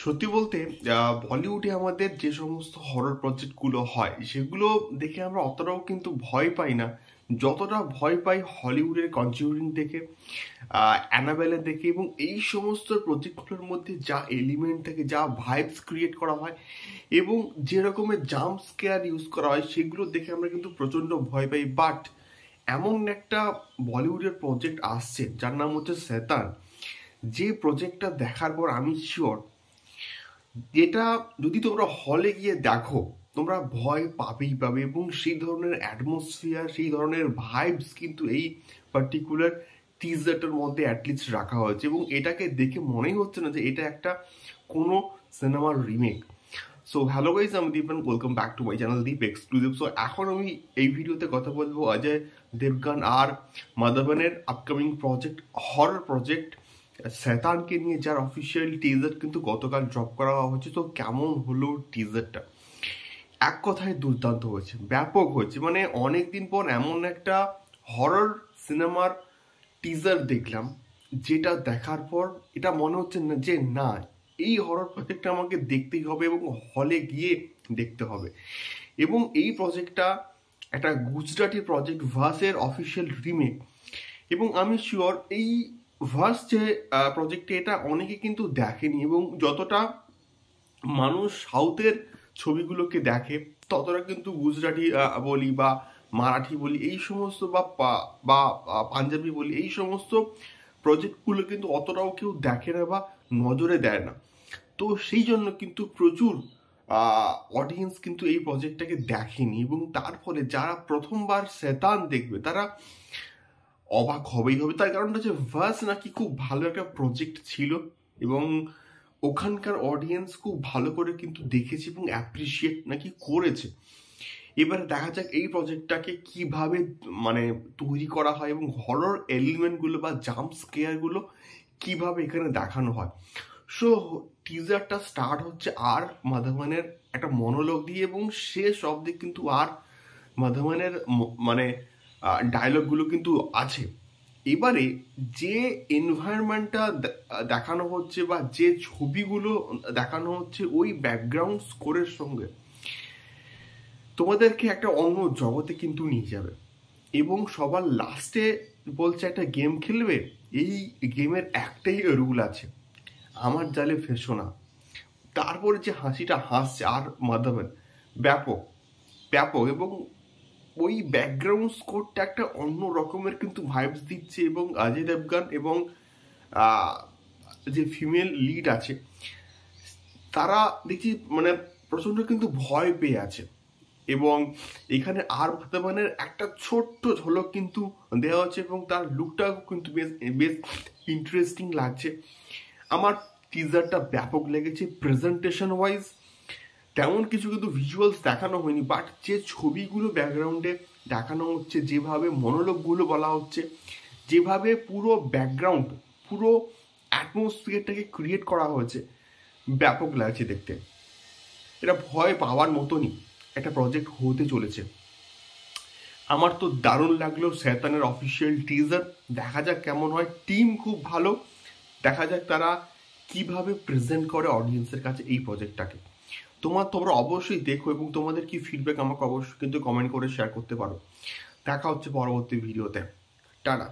সত্যি বলতে বলিউডে আমাদের যে সমস্ত হরর প্রজেক্টগুলো হয় সেগুলো দেখে আমরা অতটাও কিন্তু ভয় পাই না, যতটা ভয় পাই হলিউডের কনজিউরিং দেখে, অ্যানাবেলে দেখে। এবং এই সমস্ত প্রজেক্টগুলোর মধ্যে যা এলিমেন্ট থাকে, যা ভাইবস ক্রিয়েট করা হয় এবং যে রকমের জাম্প স্কেয়ার ইউজ করা হয় সেগুলো দেখে আমরা কিন্তু প্রচণ্ড ভয় পাই। বাট এমন একটা বলিউডের প্রজেক্ট আসছে যার নাম হচ্ছে শয়তান, যে প্রজেক্টটা দেখার পর আমি শিওর যেটা যদি তোমরা হলে গিয়ে দেখো তোমরা ভয় পাবেই পাবে। এবং সেই ধরনের অ্যাটমসফিয়ার, সেই ধরনের ভাইবস কিন্তু এই পার্টিকুলার টিজারটার মধ্যে অ্যাটলিস্ট রাখা হয়েছে। এবং এটাকে দেখে মনেই হচ্ছে না যে এটা একটা কোনো সিনেমার রিমেক। সো হ্যালো গাইজ, আমি Deepan, welcome back to my channel Deep exclusive. So এখন আমি এই ভিডিওতে কথা বলবো অজয় দেবগান আর মাধবনের আপকামিং প্রজেক্ট, হরর প্রজেক্ট শয়তানকে নিয়ে, যার অফিসিয়াল টিজার কিন্তু গতকাল ড্রপ করা হয়েছে। তো কেমন হলো টিজারটা? এক কথায় দুর্দান্ত হয়েছে, ব্যাপক হয়েছে। মানে অনেকদিন পর এমন একটা হরর সিনেমার টিজার দেখলাম যেটা দেখার পর এটা মনে হচ্ছে না যে না, এই হরর প্রজেক্টটা আমাকে দেখতেই হবে এবং হলে গিয়ে দেখতে হবে। এবং এই প্রজেক্টটা একটা গুজরাটি প্রজেক্ট, ভার্সের অফিসিয়াল রিমেক। এবং আমি শিওর এই ভার্স যে প্রজেক্টে, এটা অনেকে কিন্তু দেখেনি। এবং যতটা মানুষ সাউথের ছবিগুলোকে দেখে ততটা কিন্তু গুজরাটি বলি বা মারাঠি বলি এই সমস্ত বা পাঞ্জাবি বলি এই সমস্ত প্রজেক্টগুলো কিন্তু অতটাও কেউ দেখে না বা নজরে দেয় না। তো সেই জন্য কিন্তু প্রচুর অডিয়েন্স কিন্তু এই প্রজেক্টটাকে দেখেনি। এবং তার ফলে যারা প্রথমবার শয়তান দেখবে তারা অবাক হবেই হবে। তার কারণটা হচ্ছে ভার্স নাকি খুব ভালো একটা প্রজেক্ট ছিল এবং ওখানকার অডিয়েন্স খুব ভালো করে কিন্তু দেখেছে এবং অ্যাপ্রিসিয়েট নাকি করেছে। এবারে দেখা যাক এই প্রজেক্টটাকে কিভাবে মানে তৈরি করা হয় এবং হরর এলিমেন্টগুলো বা জাম্প স্কেয়ারগুলো কিভাবে এখানে দেখানো হয়। সো টিজারটা স্টার্ট হচ্ছে আর মাধবনের একটা মনোলগ দিয়ে এবং শেষ অবধি কিন্তু আর মাধবনের মানে ডায়লগগুলো কিন্তু আছে। এবারে যে এনভায়রনমেন্টটা দেখানো হচ্ছে বা যে ছবিগুলো দেখানো হচ্ছে ওই ব্যাকগ্রাউন্ড স্কোরের সঙ্গে তোমাদেরকে একটা অন্য জগতে কিন্তু নিয়ে যাবে। এবং সবার লাস্টে বলছে একটা গেম খেলবে, এই গেমের একটাই রুল আছে, আমার জালে ফেসো না। তারপরে যে হাসিটা হাসছে আর মাধবন, ব্যাপক ব্যাপক। এবং ওই ব্যাকগ্রাউন্ড স্কোরটা একটা অন্য রকমের কিন্তু ভাইবস দিচ্ছে। এবং অজয় দেবগান এবং যে ফিমেল লিড আছে তারা দেখছি মানে প্রচন্ড কিন্তু ভয় পেয়ে আছে। এবং এখানে আর বর্তমানের একটা ছোট্ট ঝলক কিন্তু দেওয়া হচ্ছে এবং তার লুকটাও কিন্তু বেশ বেশ ইন্টারেস্টিং লাগছে। আমার টিজারটা ব্যাপক লেগেছে। প্রেজেন্টেশন ওয়াইজ তেমন কিছু কিন্তু ভিজুয়ালস দেখানো হয়নি, বাট যে ছবিগুলো ব্যাকগ্রাউন্ডে দেখানো হচ্ছে, যেভাবে মনোলগগুলো বলা হচ্ছে, যেভাবে পুরো ব্যাকগ্রাউন্ড, পুরো অ্যাটমসফিয়ারটাকে ক্রিয়েট করা হয়েছে, ব্যাপক লাগছে দেখতে। এটা ভয় পাওয়ার মতনই একটা প্রজেক্ট হতে চলেছে। আমার তো দারুণ লাগলো শয়তানের অফিসিয়াল টিজার। দেখা যাক কেমন হয়। টিম খুব ভালো, দেখা যাক তারা কিভাবে প্রেজেন্ট করে অডিয়েন্সের কাছে এই প্রজেক্টটাকে। তোমরা অবশ্যই দেখো এবং তোমাদের কি ফিডব্যাক আমাকে অবশ্যই কিন্তু কমেন্ট করে শেয়ার করতে পারো। দেখা হচ্ছে পরবর্তী ভিডিওতে। টাটা।